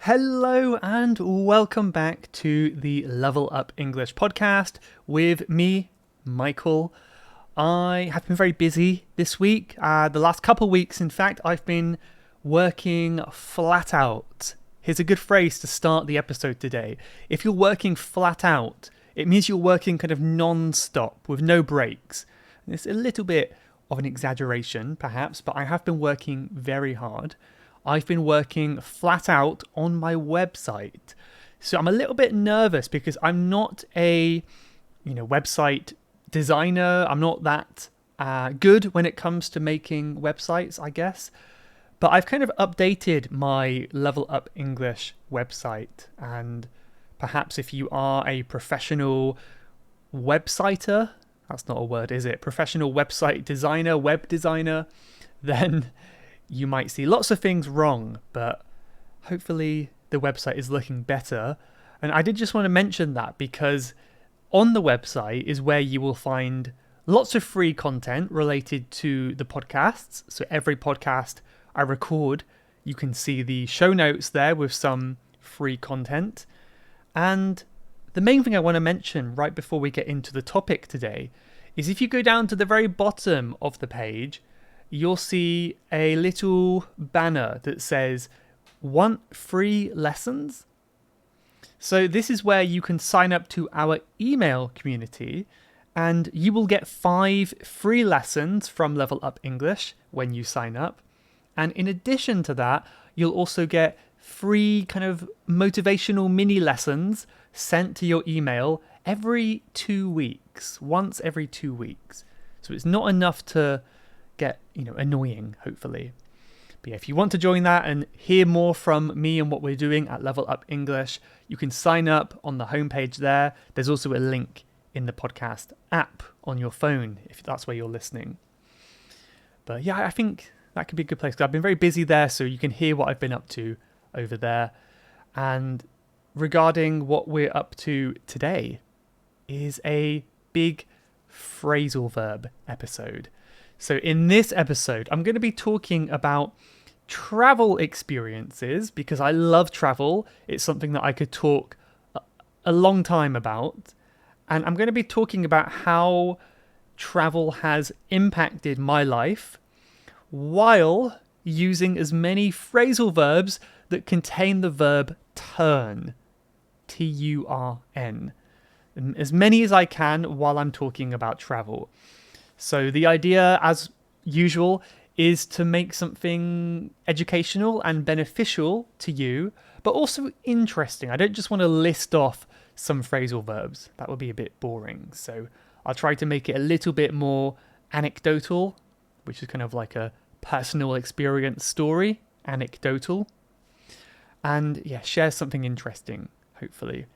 Hello and welcome back to the Level Up English podcast with me, Michael. I have been very busy this week. The last couple of weeks, in fact, I've been working flat out. Here's a good phrase to start the episode today. If you're working flat out, it means you're working kind of non-stop with no breaks. And it's a little bit of an exaggeration, perhaps, but I have been working very hard. I've been working flat out on my website. So I'm a little bit nervous because I'm not a, website designer. I'm not that good when it comes to making websites, I guess. But I've kind of updated my Level Up English website. And perhaps if you are a professional websiter, that's not a word, is it? Professional website designer, web designer, then you might see lots of things wrong, but hopefully the website is looking better. And I did just want to mention that because on the website is where you will find lots of free content related to the podcasts. So every podcast I record, you can see the show notes there with some free content. And the main thing I want to mention right before we get into the topic today is if you go down to the very bottom of the page, you'll see a little banner that says, "Want free lessons?" So this is where you can sign up to our email community and you will get 5 free lessons from Level Up English when you sign up. And in addition to that, you'll also get free kind of motivational mini lessons sent to your email every 2 weeks, once every 2 weeks. So it's not enough to get annoying, hopefully. But yeah, if you want to join that and hear more from me and what we're doing at Level Up English, you can sign up on the homepage there. There's also a link in the podcast app on your phone if that's where you're listening. But yeah, I think that could be a good place because I've been very busy there, so you can hear what I've been up to over there. And regarding what we're up to today is a big phrasal verb episode. So in this episode, I'm going to be talking about travel experiences because I love travel. It's something that I could talk a long time about. And I'm going to be talking about how travel has impacted my life while using as many phrasal verbs that contain the verb turn, T-U-R-N, as many as I can while I'm talking about travel. So the idea, as usual, is to make something educational and beneficial to you, but also interesting. I don't just want to list off some phrasal verbs. That would be a bit boring. So I'll try to make it a little bit more anecdotal, which is kind of like a personal experience story, anecdotal. And yeah, share something interesting, hopefully.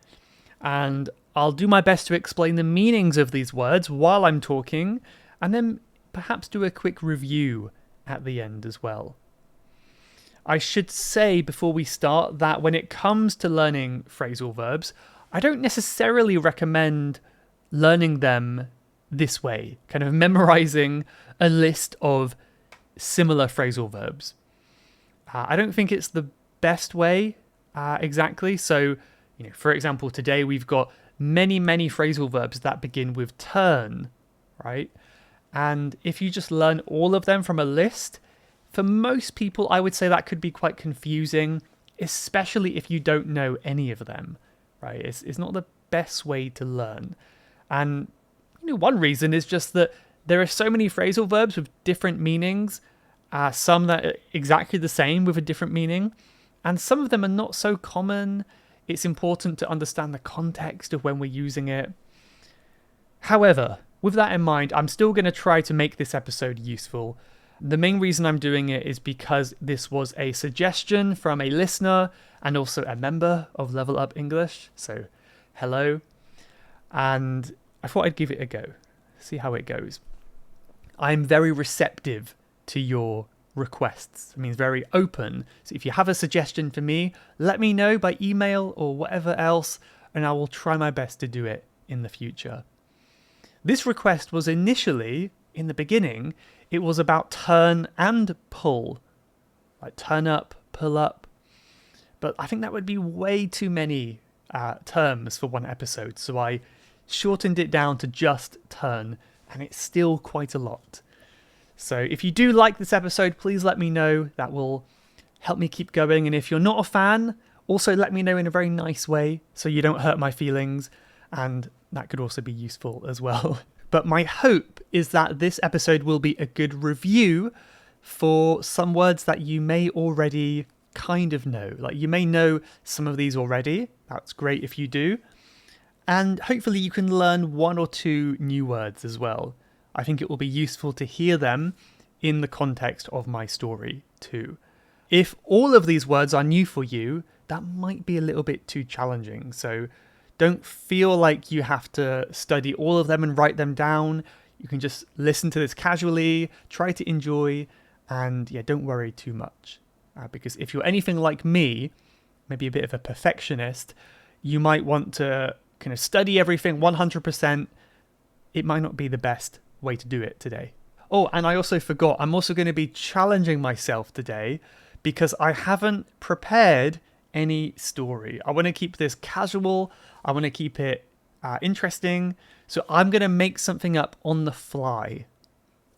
And I'll do my best to explain the meanings of these words while I'm talking, and then perhaps do a quick review at the end as well. I should say before we start that when it comes to learning phrasal verbs, I don't necessarily recommend learning them this way, kind of memorizing a list of similar phrasal verbs. I don't think it's the best way exactly. So, for example, today we've got many phrasal verbs that begin with turn, right? And if you just learn all of them from a list, for most people, I would say that could be quite confusing, especially if you don't know any of them, right? It's not the best way to learn. And one reason is just that there are so many phrasal verbs with different meanings, some that are exactly the same with a different meaning, and some of them are not so common. It's important to understand the context of when we're using it. However, with that in mind, I'm still going to try to make this episode useful. The main reason I'm doing it is because this was a suggestion from a listener and also a member of Level Up English. So, hello. And I thought I'd give it a go, see how it goes. I'm very receptive to your requests. It means very open. So if you have a suggestion for me, let me know by email or whatever else, and I will try my best to do it in the future. This request was initially, in the beginning, it was about turn and pull, like turn up, pull up. But I think that would be way too many terms for one episode. So I shortened it down to just turn, and it's still quite a lot. So if you do like this episode, please let me know. That will help me keep going. And if you're not a fan, also let me know in a very nice way so you don't hurt my feelings. And that could also be useful as well. But my hope is that this episode will be a good review for some words that you may already kind of know. Like you may know some of these already. That's great if you do. And hopefully you can learn one or two new words as well. I think it will be useful to hear them in the context of my story too. If all of these words are new for you, that might be a little bit too challenging. So don't feel like you have to study all of them and write them down. You can just listen to this casually, try to enjoy, and yeah, don't worry too much. Because if you're anything like me, maybe a bit of a perfectionist, you might want to kind of study everything 100%. It might not be the best way to do it today. Oh, and I also forgot, I'm also going to be challenging myself today because I haven't prepared any story. I want to keep this casual. I want to keep it interesting. So I'm going to make something up on the fly.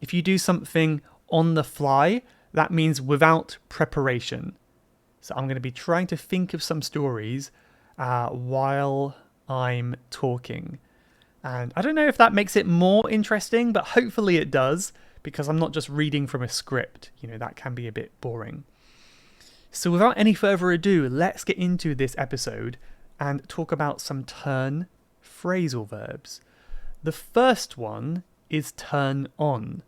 If you do something on the fly, that means without preparation. So I'm going to be trying to think of some stories while I'm talking. And I don't know if that makes it more interesting, but hopefully it does, because I'm not just reading from a script. You know, that can be a bit boring. So without any further ado, let's get into this episode and talk about some turn phrasal verbs. The first one is turn on.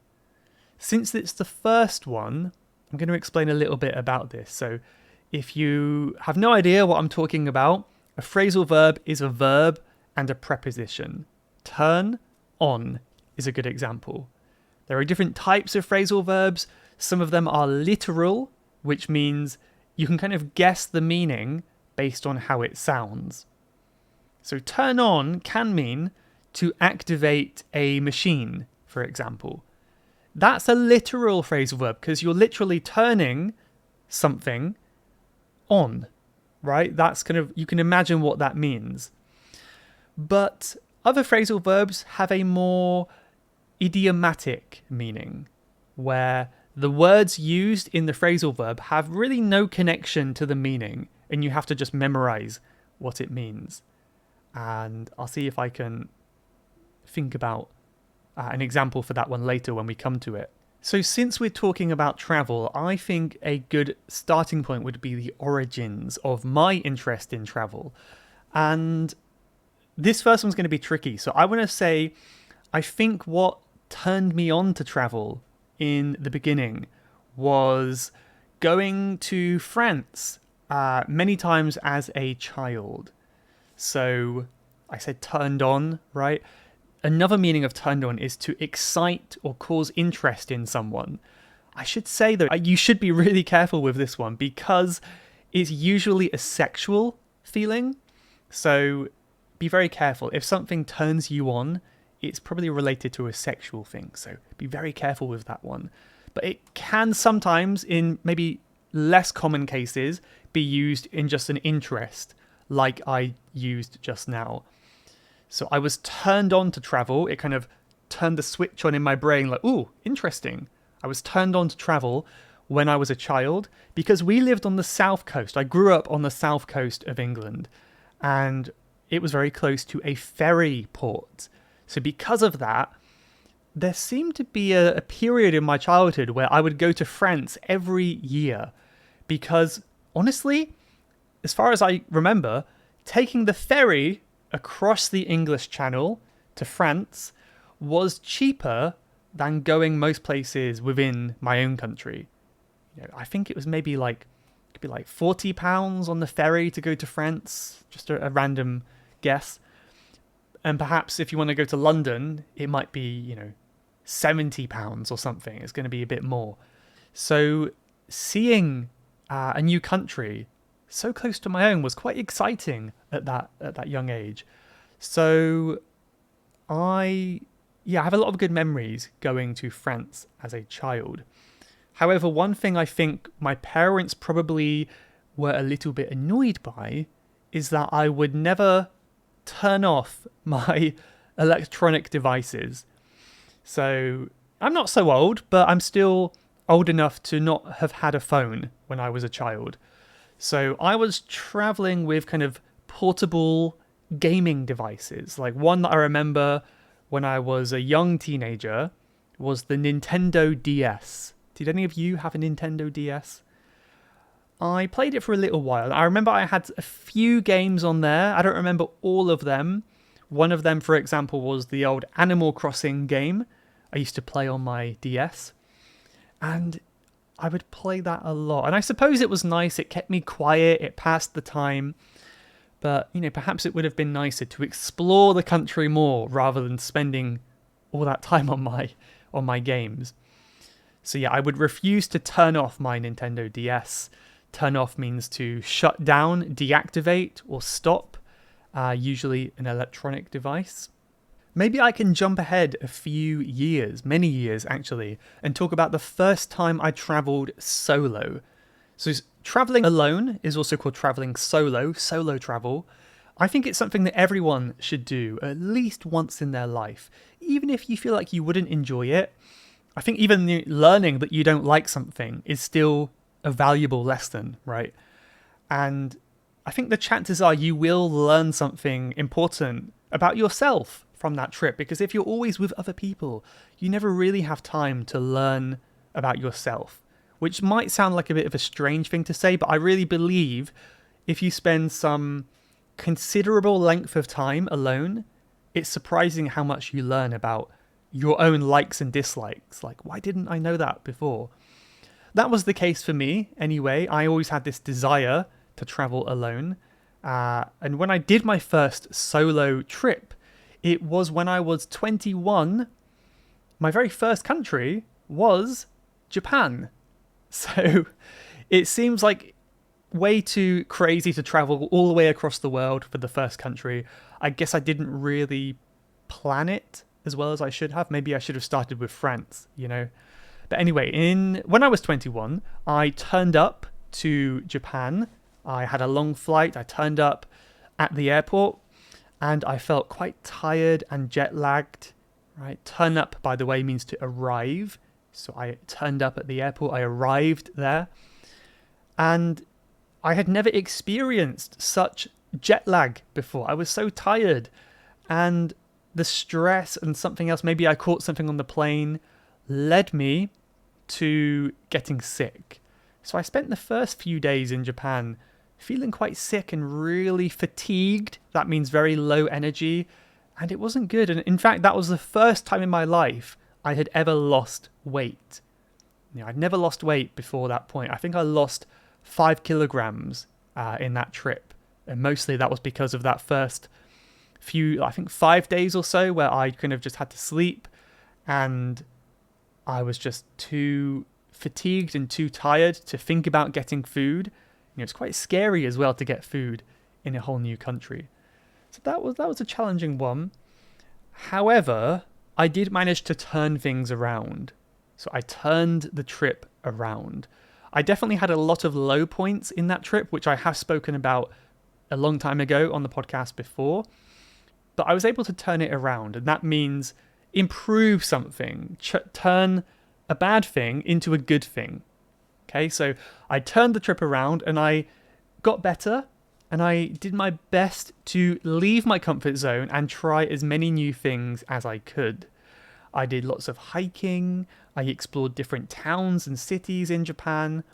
Since it's the first one, I'm going to explain a little bit about this. So if you have no idea what I'm talking about, a phrasal verb is a verb and a preposition. Turn on is a good example. There are different types of phrasal verbs. Some of them are literal, which means you can kind of guess the meaning based on how it sounds. So turn on can mean to activate a machine, for example. That's a literal phrasal verb because you're literally turning something on, right? That's kind of, you can imagine what that means. But other phrasal verbs have a more idiomatic meaning, where the words used in the phrasal verb have really no connection to the meaning, and you have to just memorize what it means. And I'll see if I can think about an example for that one later when we come to it. So since we're talking about travel, I think a good starting point would be the origins of my interest in travel. And this first one's going to be tricky. So I want to say, I think what turned me on to travel in the beginning was going to France many times as a child. So I said turned on, right? Another meaning of turned on is to excite or cause interest in someone. I should say though, you should be really careful with this one because it's usually a sexual feeling. So be very careful. If something turns you on, it's probably related to a sexual thing. So be very careful with that one. But it can sometimes, in maybe less common cases, be used in just an interest, like I used just now. So I was turned on to travel. It kind of turned the switch on in my brain, like, ooh, interesting. I was turned on to travel when I was a child because we lived on the south coast. I grew up on the south coast of England, and it was very close to a ferry port. So because of that, there seemed to be a period in my childhood where I would go to France every year because, honestly, as far as I remember, taking the ferry across the English Channel to France was cheaper than going most places within my own country. You know, I think it was maybe like, it could be like £40 on the ferry to go to France, just a random guess. And perhaps if you want to go to London, it might be, you know, £70 or something. It's going to be a bit more. So seeing a new country so close to my own was quite exciting at that young age. So I have a lot of good memories going to France as a child. However, one thing I think my parents probably were a little bit annoyed by is that I would never turn off my electronic devices. So I'm not so old, but I'm still old enough to not have had a phone when I was a child. So I was traveling with kind of portable gaming devices. Like one that I remember when I was a young teenager was the Nintendo DS. Did any of you have a Nintendo DS? I played it for a little while. I remember I had a few games on there. I don't remember all of them. One of them, for example, was the old Animal Crossing game I used to play on my DS. And I would play that a lot. And I suppose it was nice. It kept me quiet. It passed the time. But, perhaps it would have been nicer to explore the country more rather than spending all that time on my games. So yeah, I would refuse to turn off my Nintendo DS. Turn off means to shut down, deactivate, or stop, usually an electronic device. Maybe I can jump ahead a few years, many years actually, and talk about the first time I traveled solo. So traveling alone is also called traveling solo travel. I think it's something that everyone should do at least once in their life, even if you feel like you wouldn't enjoy it. I think even learning that you don't like something is still a valuable lesson, right? And I think the chances are you will learn something important about yourself from that trip, because if you're always with other people, you never really have time to learn about yourself, which might sound like a bit of a strange thing to say, but I really believe if you spend some considerable length of time alone, it's surprising how much you learn about your own likes and dislikes. Like, why didn't I know that before? That was the case for me anyway. I always had this desire to travel alone. And when I did my first solo trip, it was when I was 21. My very first country was Japan. So it seems like way too crazy to travel all the way across the world for the first country. I guess I didn't really plan it as well as I should have. Maybe I should have started with France, But anyway, when I was 21, I turned up to Japan. I had a long flight. I turned up at the airport and I felt quite tired and jet lagged, right? Turn up, by the way, means to arrive. So I turned up at the airport. I arrived there and I had never experienced such jet lag before. I was so tired, and the stress and something else, maybe I caught something on the plane, led me to getting sick. So I spent the first few days in Japan feeling quite sick and really fatigued. That means very low energy, and it wasn't good. And in fact, that was the first time in my life I had ever lost weight. I'd never lost weight before that point. I think I lost 5 kilograms in that trip. And mostly that was because of that first few, I think 5 days or so, where I kind of just had to sleep and I was just too fatigued and too tired to think about getting food. It's quite scary as well to get food in a whole new country. So that was a challenging one. However, I did manage to turn things around. So I turned the trip around. I definitely had a lot of low points in that trip, which I have spoken about a long time ago on the podcast before. But I was able to turn it around, and that means improve something, turn a bad thing into a good thing. Okay, so I turned the trip around and I got better, and I did my best to leave my comfort zone and try as many new things as I could. I did lots of hiking, I explored different towns and cities in Japan,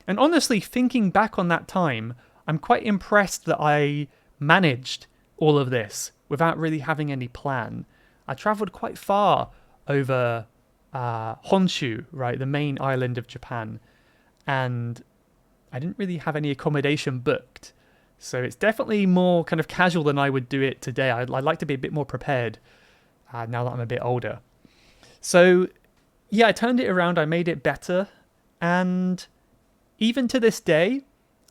and honestly, thinking back on that time, I'm quite impressed that I managed all of this without really having any plan. I travelled quite far over Honshu, right, the main island of Japan, and I didn't really have any accommodation booked. So it's definitely more kind of casual than I would do it today. I'd like to be a bit more prepared now that I'm a bit older. So yeah, I turned it around, I made it better, and even to this day,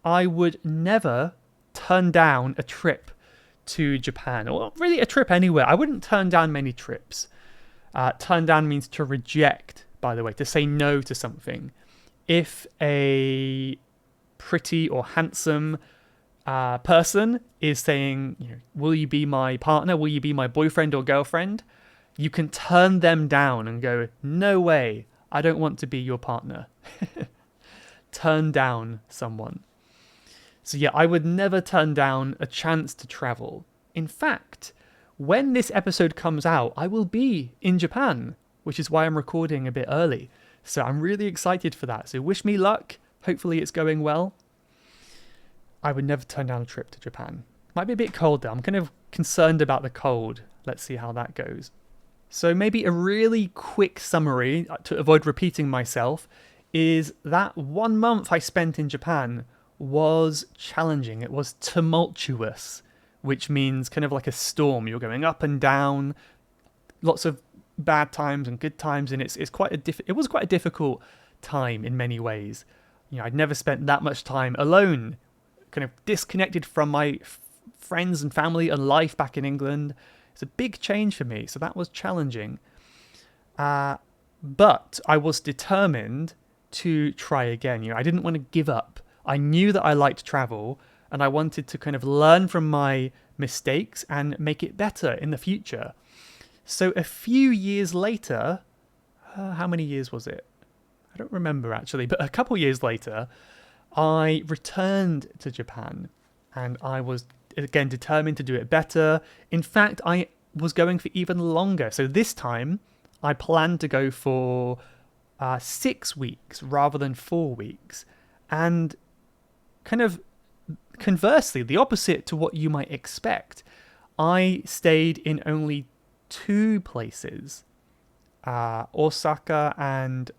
I would never turn down a trip to Japan, or really a trip anywhere. I wouldn't turn down many trips. Turn down means to reject, by the way, to say no to something. If a pretty or handsome person is saying, will you be my partner? Will you be my boyfriend or girlfriend? You can turn them down and go, no way, I don't want to be your partner. Turn down someone. So yeah, I would never turn down a chance to travel. In fact, when this episode comes out, I will be in Japan, which is why I'm recording a bit early. So I'm really excited for that. So wish me luck. Hopefully it's going well. I would never turn down a trip to Japan. Might be a bit cold though. I'm kind of concerned about the cold. Let's see how that goes. So maybe a really quick summary to avoid repeating myself is that 1 month I spent in Japan was challenging. It was tumultuous, which means kind of like a storm. You're going up and down, lots of bad times and good times, and it was quite a difficult time in many ways. I'd never spent that much time alone, kind of disconnected from my friends and family and life back in England. It's a big change for me, so that was challenging. But I was determined to try again. I didn't want to give up. I knew that I liked travel, and I wanted to kind of learn from my mistakes and make it better in the future. So a few years later, how many years was it? I don't remember actually, but a couple years later, I returned to Japan, and I was again determined to do it better. In fact, I was going for even longer. So this time I planned to go for 6 weeks rather than 4 weeks. And kind of conversely, the opposite to what you might expect, I stayed in only 2 places, Osaka and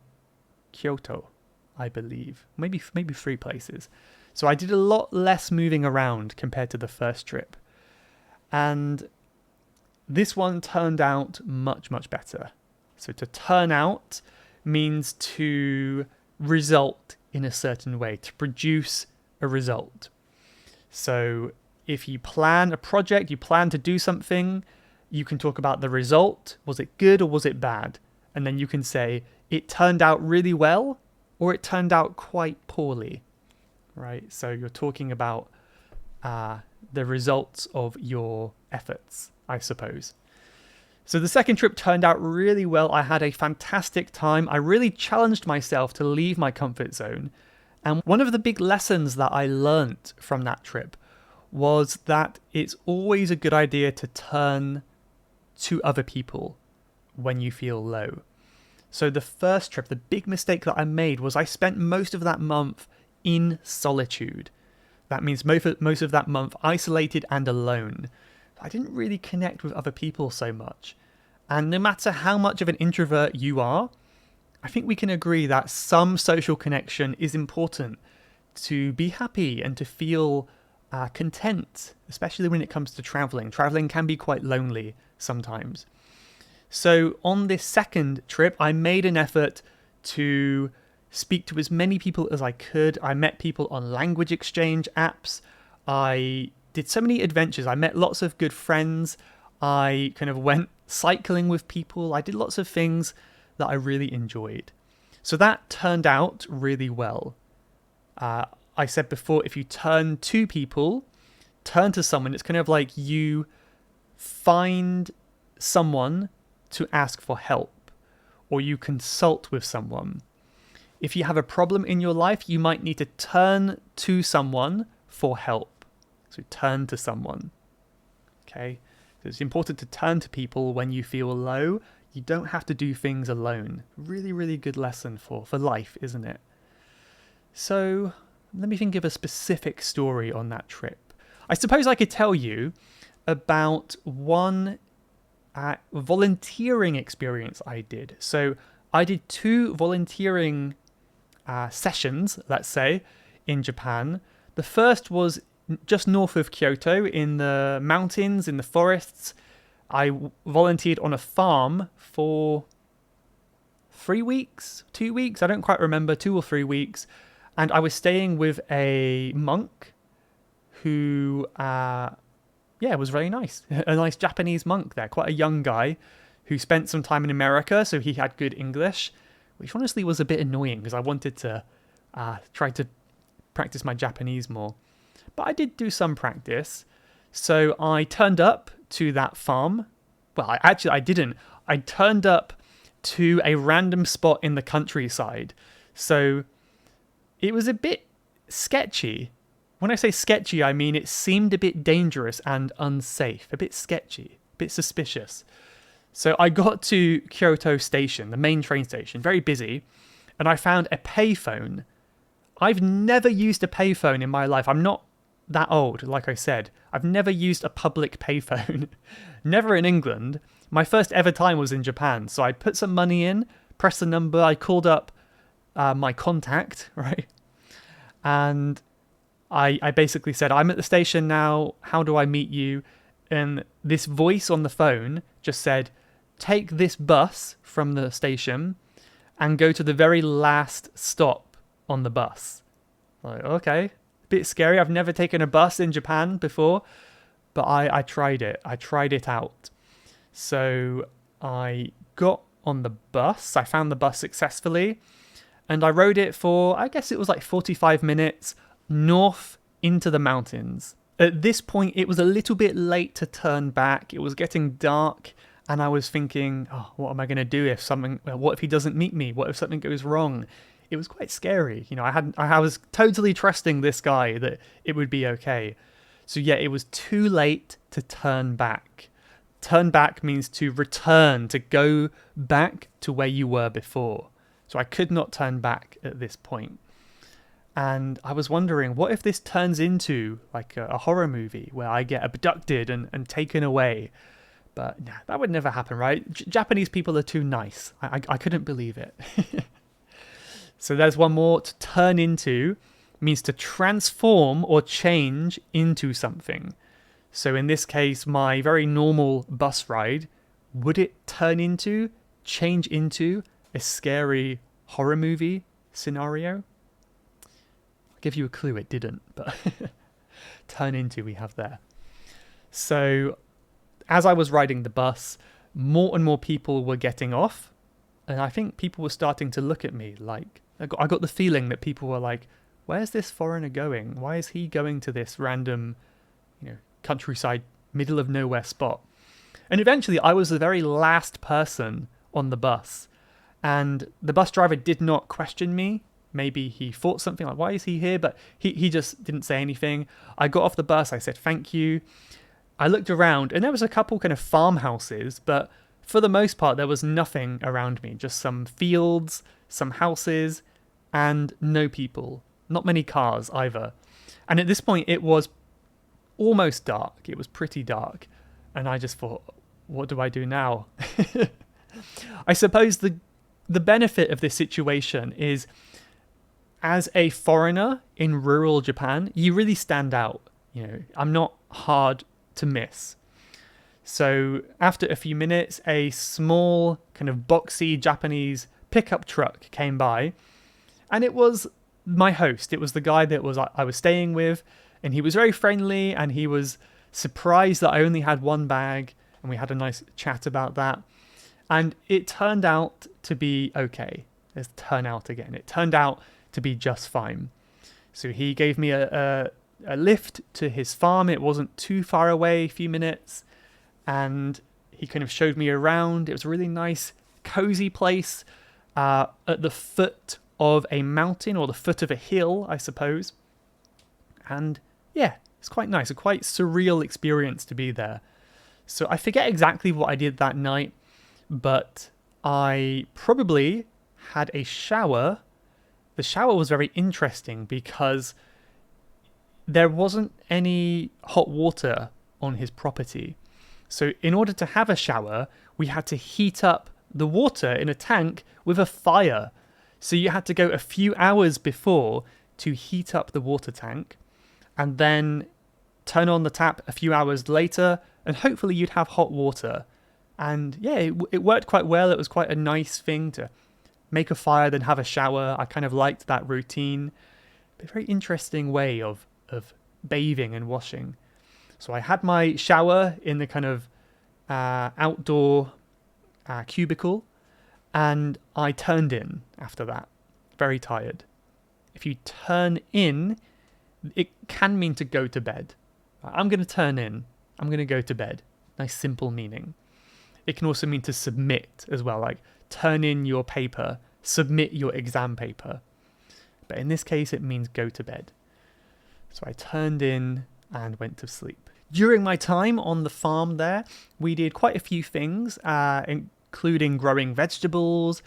Kyoto, I believe. Maybe 3 places. So I did a lot less moving around compared to the first trip. And this one turned out much, much better. So to turn out means to result in a certain way, to produce a result. So if you plan a project, you plan to do something, you can talk about the result. Was it good or was it bad? And then you can say, it turned out really well or it turned out quite poorly, right? So you're talking about the results of your efforts, I suppose. So the second trip turned out really well. I had a fantastic time. I really challenged myself to leave my comfort zone. And one of the big lessons that I learnt from that trip was that it's always a good idea to turn to other people when you feel low. So the first trip, the big mistake that I made was I spent most of that month in solitude. That means most of that month isolated and alone. I didn't really connect with other people so much. And no matter how much of an introvert you are, I think we can agree that some social connection is important to be happy and to feel content, especially when it comes to traveling. Traveling can be quite lonely sometimes. So on this second trip, I made an effort to speak to as many people as I could. I met people on language exchange apps. I did so many adventures. I met lots of good friends. I kind of went cycling with people. I did lots of things that I really enjoyed. So that turned out really well. I said before, if you turn to people, turn to someone, it's kind of like you find someone to ask for help, or you consult with someone. If you have a problem in your life, you might need to turn to someone for help. So turn to someone. Okay? So it's important to turn to people when you feel low. You don't have to do things alone. Really, really good lesson for life, isn't it? So let me think of a specific story on that trip. I suppose I could tell you about one volunteering experience I did. So I did 2 volunteering sessions, let's say, in Japan. The first was just north of Kyoto in the mountains, in the forests. I volunteered on a farm for 3 weeks, 2 weeks, I don't quite remember, 2 or 3 weeks. And I was staying with a monk who, was very nice. A nice Japanese monk there, quite a young guy who spent some time in America, so he had good English, which honestly was a bit annoying because I wanted to try to practice my Japanese more. But I did do some practice. So I turned up to that farm. Well, I didn't. I turned up to a random spot in the countryside. So it was a bit sketchy. When I say sketchy, I mean it seemed a bit dangerous and unsafe, a bit sketchy, a bit suspicious. So I got to Kyoto Station, the main train station, very busy, and I found a payphone. I've never used a payphone in my life. I'm not that old, like I said. I've never used a public payphone. Never in England. My first ever time was in Japan. So I put some money in, pressed the number, I called up my contact, right? And I basically said, I'm at the station now, how do I meet you? And this voice on the phone just said, take this bus from the station and go to the very last stop on the bus. Like, okay, a bit scary. I've never taken a bus in Japan before, but I tried it. I tried it out. So I got on the bus. I found the bus successfully. And I rode it for, I guess it was like 45 minutes north into the mountains. At this point, it was a little bit late to turn back. It was getting dark. And I was thinking, oh, what am I going to do what if he doesn't meet me? What if something goes wrong? It was quite scary. You know, I was totally trusting this guy that it would be okay. So yeah, it was too late to turn back. Turn back means to return, to go back to where you were before. So I could not turn back at this point. And I was wondering, what if this turns into like a horror movie where I get abducted and taken away? But nah, that would never happen, right? Japanese people are too nice. I couldn't believe it. So there's one more. To turn into means to transform or change into something. So in this case, my very normal bus ride, would it change into a scary horror movie scenario? I'll give you a clue, it didn't, but turn into we have there. So as I was riding the bus, more and more people were getting off, and I think people were starting to look at me like, I got the feeling that people were like, where's this foreigner going? Why is he going to this random, countryside, middle of nowhere spot? And eventually I was the very last person on the bus, and the bus driver did not question me. Maybe he thought something like, why is he here? But he just didn't say anything. I got off the bus, I said thank you. I looked around and there was a couple kind of farmhouses, but for the most part there was nothing around me, just some fields, some houses, and no people. Not many cars either. And at this point it was almost dark. It was pretty dark. And I just thought, what do I do now? I suppose the benefit of this situation is, as a foreigner in rural Japan, you really stand out. I'm not hard to miss. So after a few minutes, a small kind of boxy Japanese pickup truck came by, and it was my host. It was the guy that I was staying with, and he was very friendly, and he was surprised that I only had one bag, and we had a nice chat about that. And it turned out to be okay. Let's turn out again. It turned out to be just fine. So he gave me a lift to his farm. It wasn't too far away, a few minutes, and he kind of showed me around. It was a really nice, cozy place at the foot of a mountain, or the foot of a hill, I suppose. And yeah, it's quite nice, a quite surreal experience to be there. So I forget exactly what I did that night, but I probably had a shower. The shower was very interesting because there wasn't any hot water on his property. So in order to have a shower, we had to heat up the water in a tank with a fire. So you had to go a few hours before to heat up the water tank, and then turn on the tap a few hours later, and hopefully you'd have hot water. And yeah, it worked quite well. It was quite a nice thing to make a fire, then have a shower. I kind of liked that routine. A very interesting way of bathing and washing. So I had my shower in the kind of outdoor cubicle, and I turned in after that, very tired. If you turn in, it can mean to go to bed. I'm going to turn in. I'm going to go to bed. Nice simple meaning. It can also mean to submit as well, like turn in your paper, submit your exam paper. But in this case, it means go to bed. So I turned in and went to sleep. During my time on the farm there, we did quite a few things, including growing vegetables,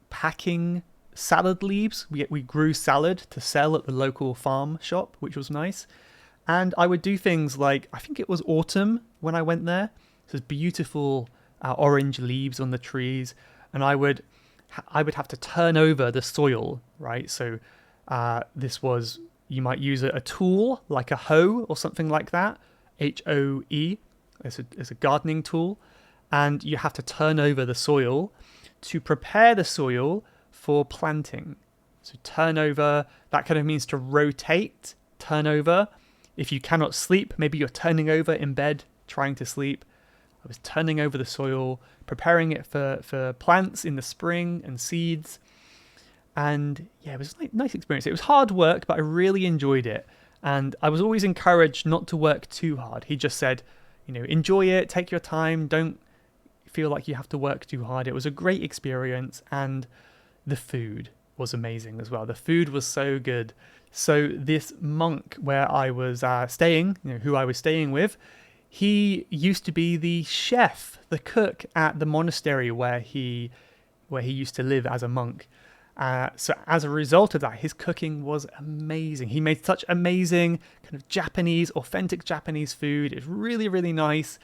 packing salad leaves. We grew salad to sell at the local farm shop, which was nice. And I would do things like, I think it was autumn when I went there. So there's beautiful orange leaves on the trees. And I would have to turn over the soil, right? So this was, you might use a tool like a hoe or something like that, Hoe. It's a gardening tool. And you have to turn over the soil to prepare the soil for planting. So turn over, that kind of means to rotate, turn over. If you cannot sleep, maybe you're turning over in bed, trying to sleep. I was turning over the soil, preparing it for plants in the spring and seeds. And yeah, it was a nice experience. It was hard work, but I really enjoyed it. And I was always encouraged not to work too hard. He just said, enjoy it, take your time, don't feel like you have to work too hard. It was a great experience, and the food was amazing as well. The food was so good. So this monk where I was staying, who I was staying with, he used to be the chef, the cook at the monastery where he used to live as a monk. So as a result of that, his cooking was amazing. He made such amazing kind of Japanese, authentic Japanese food. It's really, really nice.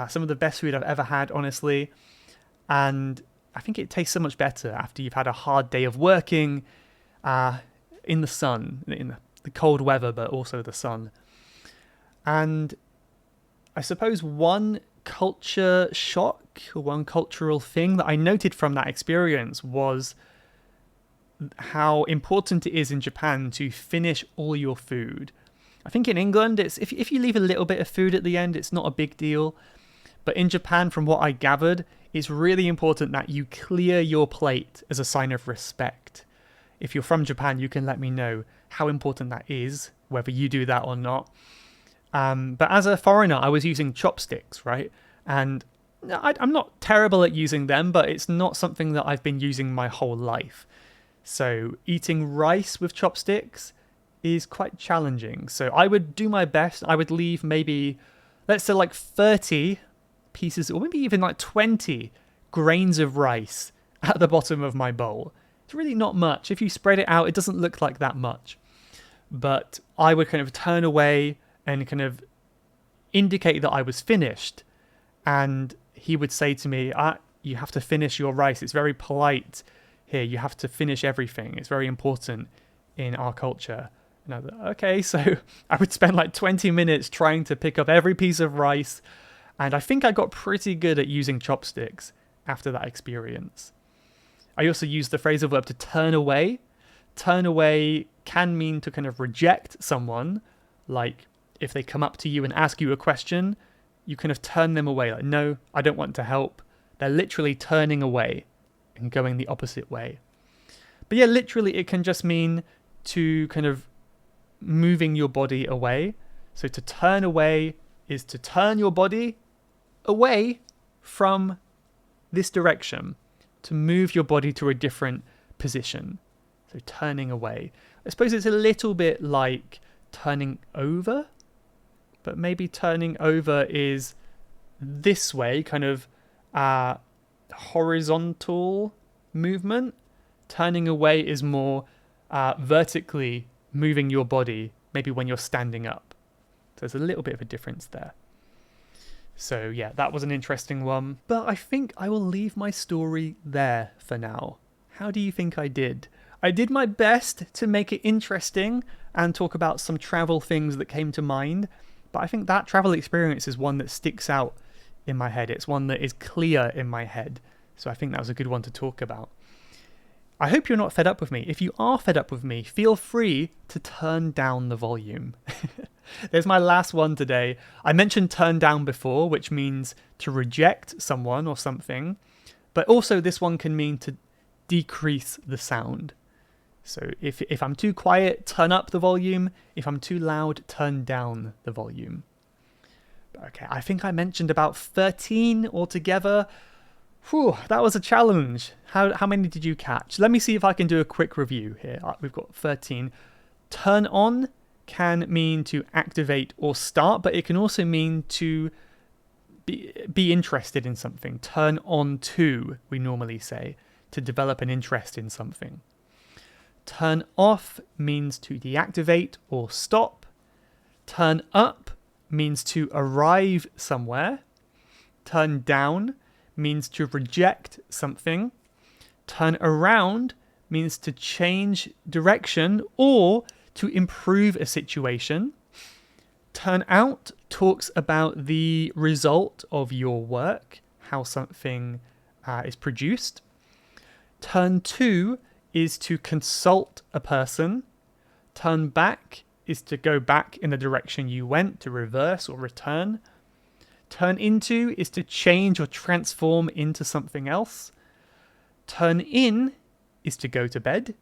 Some of the best food I've ever had, honestly. And I think it tastes so much better after you've had a hard day of working in the sun, in the cold weather, but also the sun. And I suppose one culture shock or one cultural thing that I noted from that experience was how important it is in Japan to finish all your food. I think in England, it's if you leave a little bit of food at the end, it's not a big deal. But in Japan, from what I gathered, it's really important that you clear your plate as a sign of respect. If you're from Japan, you can let me know how important that is, whether you do that or not. But as a foreigner, I was using chopsticks, right? And I'm not terrible at using them, but it's not something that I've been using my whole life. So eating rice with chopsticks is quite challenging. So I would do my best. I would leave maybe, let's say like 30 pieces, or maybe even like 20 grains of rice at the bottom of my bowl. It's really not much. If you spread it out, it doesn't look like that much. But I would kind of turn away and kind of indicate that I was finished. And he would say to me, you have to finish your rice. It's very polite here. You have to finish everything. It's very important in our culture. And I was like, okay, so I would spend like 20 minutes trying to pick up every piece of rice. And I think I got pretty good at using chopsticks after that experience. I also used the phrasal verb to turn away. Turn away can mean to kind of reject someone. Like if they come up to you and ask you a question, you kind of turn them away. Like, no, I don't want to help. They're literally turning away and going the opposite way. But yeah, literally it can just mean to kind of moving your body away. So to turn away is to turn your body away from this direction, to move your body to a different position. So turning away. I suppose it's a little bit like turning over, but maybe turning over is this way, kind of horizontal movement. Turning away is more vertically moving your body, maybe when you're standing up. So there's a little bit of a difference there. So yeah, that was an interesting one. But I think I will leave my story there for now. How do you think I did? I did my best to make it interesting and talk about some travel things that came to mind. But I think that travel experience is one that sticks out in my head. It's one that is clear in my head. So I think that was a good one to talk about. I hope you're not fed up with me. If you are fed up with me, feel free to turn down the volume. There's my last one today. I mentioned turn down before, which means to reject someone or something. But also this one can mean to decrease the sound. So if I'm too quiet, turn up the volume. If I'm too loud, turn down the volume. Okay, I think I mentioned about 13 altogether. Whew, that was a challenge. How many did you catch? Let me see if I can do a quick review here. We've got 13. Turn on can mean to activate or start, but it can also mean to be interested in something. Turn on to, we normally say, to develop an interest in something. Turn off means to deactivate or stop. Turn up means to arrive somewhere. Turn down means to reject something. Turn around means to change direction or to improve a situation. Turn out talks about the result of your work, how something is produced. Turn to is to consult a person. Turn back is to go back in the direction you went, to reverse or return. Turn into is to change or transform into something else. Turn in is to go to bed.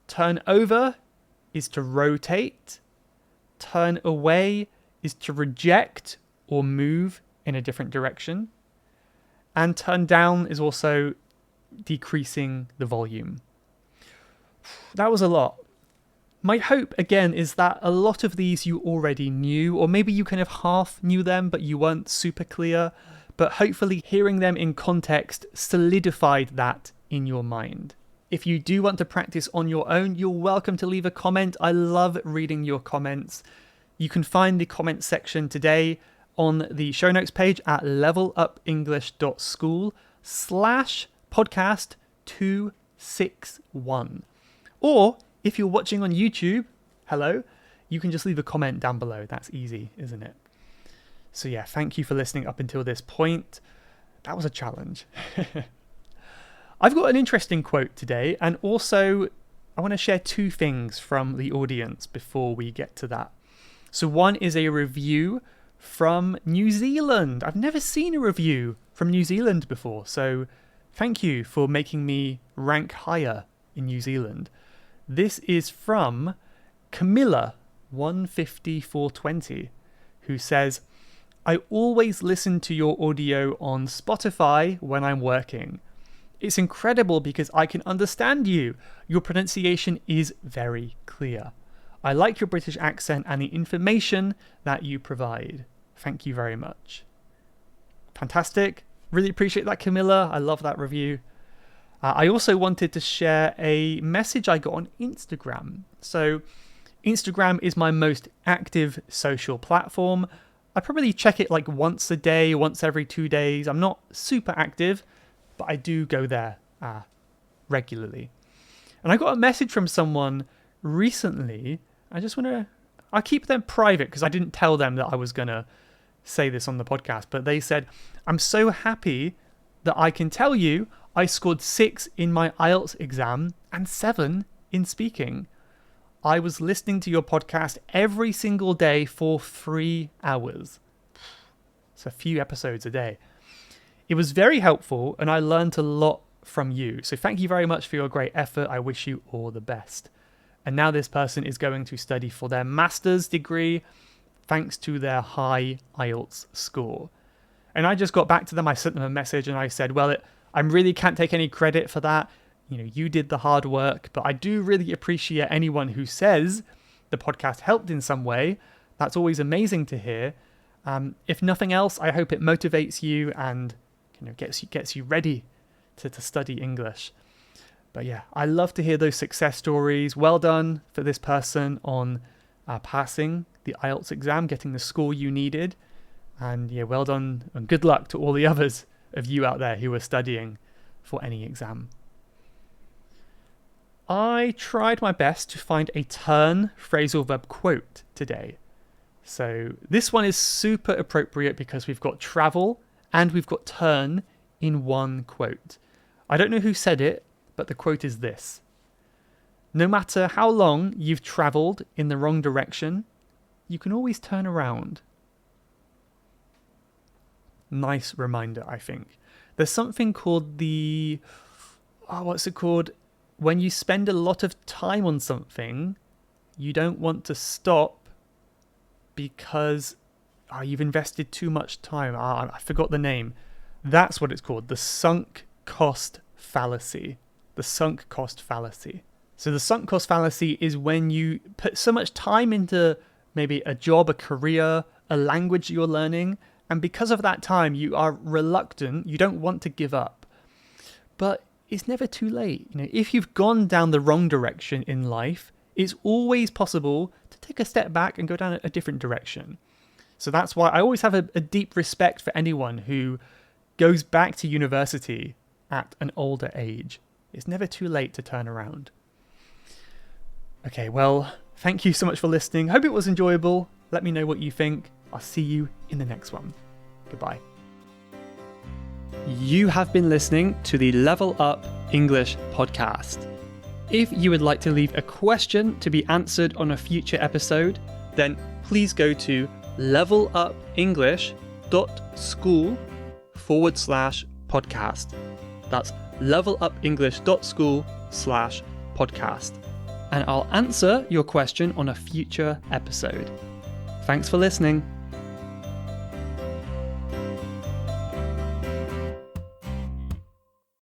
Turn over is to rotate. Turn away is to reject or move in a different direction. And turn down is also decreasing the volume. That was a lot. My hope, again, is that a lot of these you already knew, or maybe you kind of half knew them, but you weren't super clear. But hopefully hearing them in context solidified that in your mind. If you do want to practice on your own, you're welcome to leave a comment. I love reading your comments. You can find the comment section today on the show notes page at levelupenglish.school/podcast261. Or if you're watching on YouTube, hello, you can just leave a comment down below. That's easy, isn't it? So yeah, thank you for listening up until this point. That was a challenge. I've got an interesting quote today, and also I want to share two things from the audience before we get to that. So one is a review from New Zealand. I've never seen a review from New Zealand before, so thank you for making me rank higher in New Zealand. This is from Camilla 15420, who says, I always listen to your audio on Spotify when I'm working. It's incredible because I can understand you. Your pronunciation is very clear. I like your British accent and the information that you provide. Thank you very much. Fantastic. Really appreciate that, Camilla. I love that review. I also wanted to share a message I got on Instagram. So Instagram is my most active social platform. I probably check it like once a day, once every 2 days. I'm not super active, but I do go there regularly. And I got a message from someone recently. I'll keep them private because I didn't tell them that I was going to say this on the podcast. But they said, I'm so happy that I can tell you I scored 6 in my IELTS exam and 7 in speaking. I was listening to your podcast every single day for 3 hours. It's a few episodes a day. It was very helpful and I learned a lot from you. So thank you very much for your great effort. I wish you all the best. And now this person is going to study for their master's degree thanks to their high IELTS score. And I just got back to them. I sent them a message and I said, well, I really can't take any credit for that. You did the hard work, but I do really appreciate anyone who says the podcast helped in some way. That's always amazing to hear. If nothing else, I hope it motivates you and gets you ready to study English. But yeah, I love to hear those success stories. Well done for this person on passing the IELTS exam, getting the score you needed. And yeah, well done and good luck to all the others of you out there who are studying for any exam. I tried my best to find a turn phrasal verb quote today. So this one is super appropriate because we've got travel and we've got turn in one quote. I don't know who said it, but the quote is this. No matter how long you've traveled in the wrong direction, you can always turn around. Nice reminder, I think. There's something called what's it called? when you spend a lot of time on something, you don't want to stop because you've invested too much time. I forgot the name. That's what it's called, the sunk cost fallacy. The sunk cost fallacy. So the sunk cost fallacy is when you put so much time into maybe a job, a career, a language you're learning, and because of that time, you are reluctant, you don't want to give up. But it's never too late. If you've gone down the wrong direction in life, it's always possible to take a step back and go down a different direction. So that's why I always have a deep respect for anyone who goes back to university at an older age. It's never too late to turn around. Okay, well, thank you so much for listening. Hope it was enjoyable. Let me know what you think. I'll see you in the next one. Goodbye. You have been listening to the Level Up English podcast. If you would like to leave a question to be answered on a future episode, then please go to levelupenglish.school/podcast. That's levelupenglish.school/podcast. And I'll answer your question on a future episode. Thanks for listening.